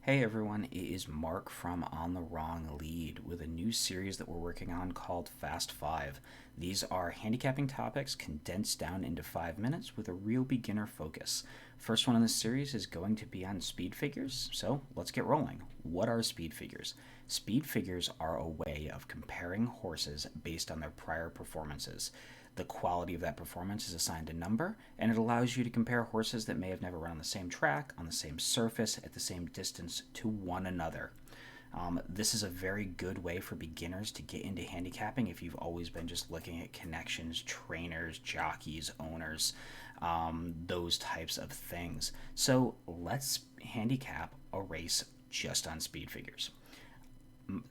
Hey everyone, it is Mark from On the Wrong Lead with a new series that we're working on called Fast 5. These are handicapping topics condensed down into 5 minutes with a real beginner focus. First one in this series is going to be on speed figures, so let's get rolling. What are speed figures? Speed figures are a way of comparing horses based on their prior performances. The quality of that performance is assigned a number, and it allows you to compare horses that may have never run on the same track, on the same surface, at the same distance to one another. This is a very good way for beginners to get into handicapping if you've always been just looking at connections, trainers, jockeys, owners, those types of things. So let's handicap a race just on speed figures.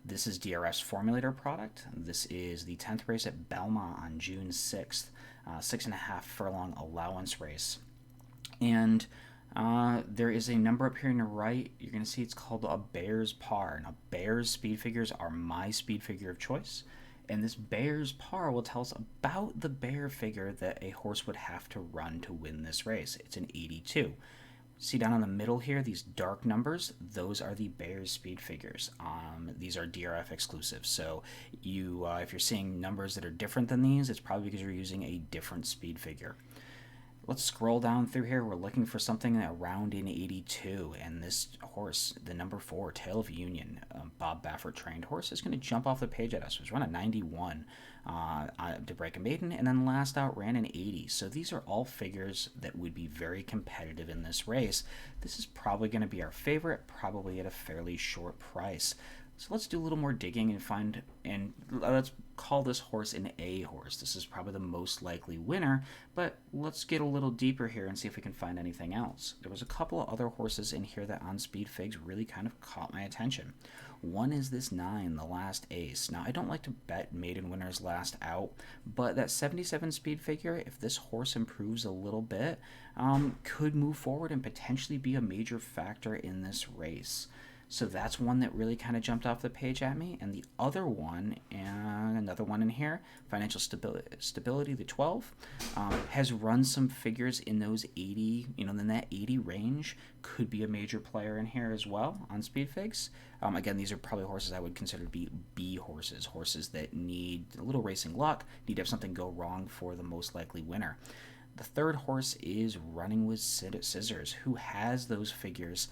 This is DRF's formulator product. This is the 10th race at Belmont on June 6th, 6.5 furlong allowance race. And there is a number up here on the right. You're going to see it's called a Bears Par. Now, Bears speed figures are my speed figure of choice. And this Bears Par will tell us about the bear figure that a horse would have to run to win this race. It's an 82. See down in the middle here, these dark numbers, those are the Bears speed figures. These are DRF exclusives. So if you're seeing numbers that are different than these, it's probably because you're using a different speed figure. Let's scroll down through here. We're looking for something around an 82, and this horse, the number 4, Tail of Union, Bob Baffert trained horse, is going to jump off the page at us. It was run a 91 to break a maiden, and then last out ran an 80. So these are all figures that would be very competitive in this race. This is probably going to be our favorite, probably at a fairly short price. So let's do a little more digging and let's call this horse an A horse. This is probably the most likely winner, but let's get a little deeper here and see if we can find anything else. There was a couple of other horses in here that on speed figs really kind of caught my attention. One is this 9, the last ace. Now, I don't like to bet maiden winners last out, but that 77 speed figure, if this horse improves a little bit, could move forward and potentially be a major factor in this race. So that's one that really kind of jumped off the page at me. And the other one, and another one in here, Financial Stability, the 12, has run some figures in those 80, in that 80 range. Could be a major player in here as well on speed figs. Again, these are probably horses I would consider to be B horses, horses that need a little racing luck, need to have something go wrong for the most likely winner. The third horse is Running with Scissors, who has those figures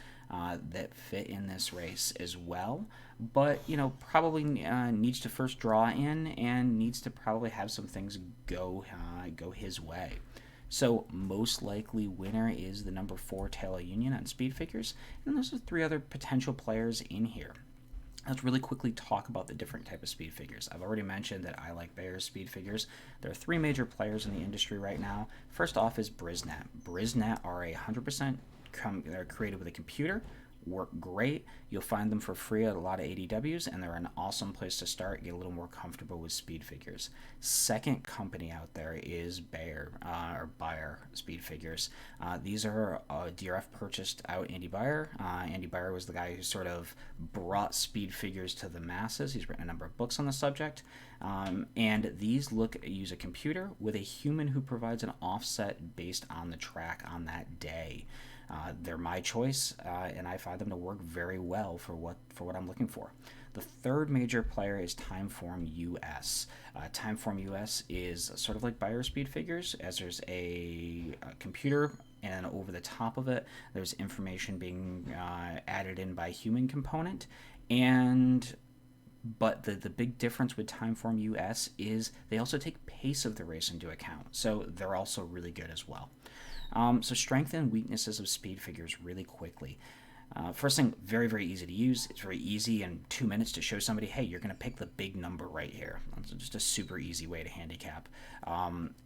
that fit in this race as well, but probably needs to first draw in and needs to probably have some things go his way. So most likely winner is the number 4 Tail of Union on speed figures, and those are 3 other potential players in here. Let's really quickly talk about the different type of speed figures. I've already mentioned that I like Bears speed figures. There are 3 major players in the industry right now. First off is Brisnet. Brisnet are 100% they're created with a computer, work great. You'll find them for free at a lot of ADWs, and they're an awesome place to start, get a little more comfortable with speed figures. Second company out there is Bayer speed figures. These are DRF purchased out Andy Beyer. Andy Beyer was the guy who sort of brought speed figures to the masses. He's written a number of books on the subject. And these use a computer with a human who provides an offset based on the track on that day. They're my choice, and I find them to work very well for what I'm looking for. The third major player is Timeform US. Timeform US is sort of like Beyer speed figures, as there's a computer, and over the top of it, there's information being added in by human component. But the big difference with Timeform US is they also take pace of the race into account, so they're also really good as well. So strength and weaknesses of speed figures really quickly. First thing, very, very easy to use. It's very easy in 2 minutes to show somebody, hey, you're going to pick the big number right here. It's just a super easy way to handicap.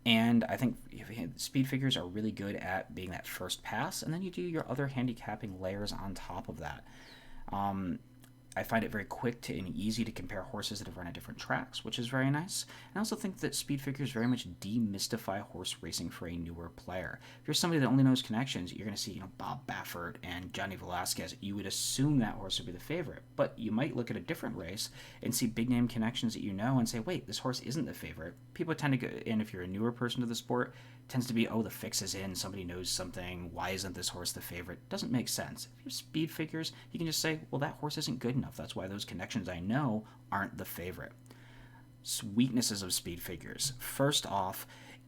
And I think speed figures are really good at being that first pass, and then you do your other handicapping layers on top of that. I find it very quick and easy to compare horses that have run at different tracks, which is very nice. And I also think that speed figures very much demystify horse racing for a newer player. If you're somebody that only knows connections, you're going to see, Bob Baffert and Johnny Velasquez. You would assume that horse would be the favorite, but you might look at a different race and see big name connections that you know and say, wait, this horse isn't the favorite. People tend to go, and if you're a newer person to the sport, tends to be, oh, the fix is in, somebody knows something, why isn't this horse the favorite? Doesn't make sense. If you have speed figures, you can just say, well, that horse isn't good enough. That's why those connections I know aren't the favorite. Weaknesses of speed figures. First off,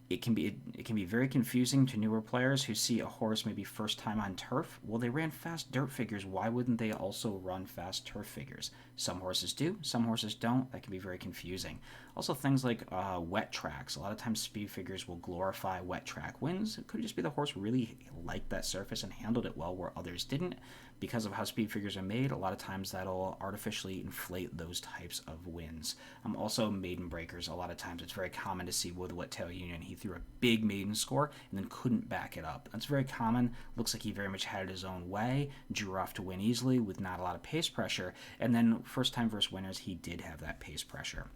it can be very confusing to newer players who see a horse maybe first time on turf. Well, they ran fast dirt figures. Why wouldn't they also run fast turf figures? Some horses do, some horses don't. That can be very confusing. Also, things like wet tracks. A lot of times, speed figures will glorify wet track wins. It could just be the horse really liked that surface and handled it well where others didn't. Because of how speed figures are made, a lot of times that'll artificially inflate those types of wins. Also, maiden breakers. A lot of times it's very common to see with Whittail Union, he threw a big maiden score and then couldn't back it up. That's very common. Looks like he very much had it his own way, drew off to win easily with not a lot of pace pressure, and then first time versus winners, he did have that pace pressure.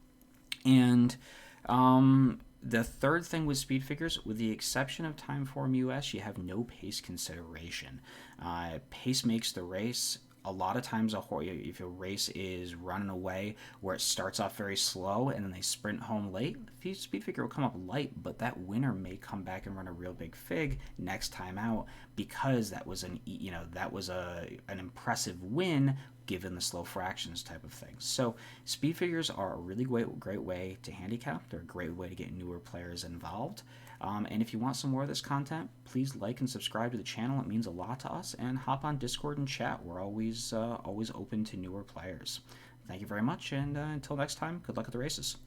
And the third thing with speed figures, with the exception of Timeform US, you have no pace consideration. Pace makes the race. A lot of times, if a race is running away where it starts off very slow and then they sprint home late, the speed figure will come up light, but that winner may come back and run a real big fig next time out because that was an impressive win given the slow fractions type of thing. So speed figures are a really great way to handicap. They're a great way to get newer players involved. And if you want some more of this content, please like and subscribe to the channel. It means a lot to us. And hop on Discord and chat. We're always open to newer players. Thank you very much. And until next time, good luck at the races.